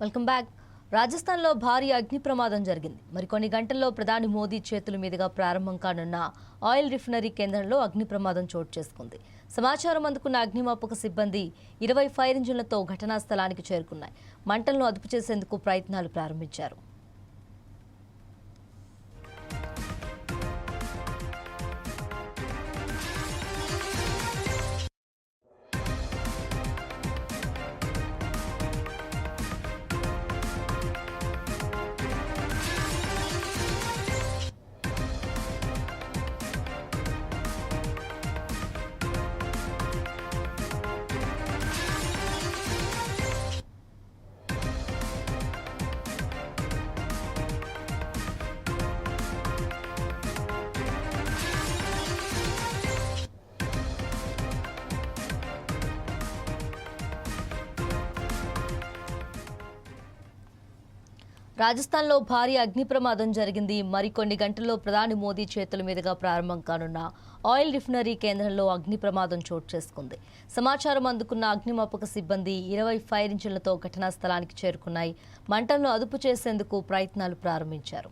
Welcome back. రాజస్థాన్లో భారీ అగ్ని ప్రమాదం జరిగింది. మరికొన్ని గంటల్లో ప్రధాని మోదీ చేతుల మీదుగా ప్రారంభం కానున్న ఆయిల్ రిఫైనరీ కేంద్రంలో అగ్ని ప్రమాదం చోటు చేసుకుంది. సమాచారం అందుకున్న అగ్నిమాపక సిబ్బంది 20 ఫైర్ ఇంజిన్లతో ఘటనా స్థలానికి చేరుకున్నాయి. మంటలను అదుపు చేసేందుకు ప్రయత్నాలు ప్రారంభించారు. రాజస్థాన్లో భారీ అగ్ని ప్రమాదం జరిగింది. మరికొన్ని గంటల్లో ప్రధాని మోదీ చేతుల మీదుగా ప్రారంభం కానున్న ఆయిల్ రిఫైనరీ కేంద్రంలో అగ్ని ప్రమాదం చోటు చేసుకుంది. సమాచారం అందుకున్న అగ్నిమాపక సిబ్బంది 20 ఫైర్ ఇంజిన్లతో ఘటనా స్థలానికి చేరుకున్నాయి. మంటలను అదుపు చేసేందుకు ప్రయత్నాలు ప్రారంభించారు.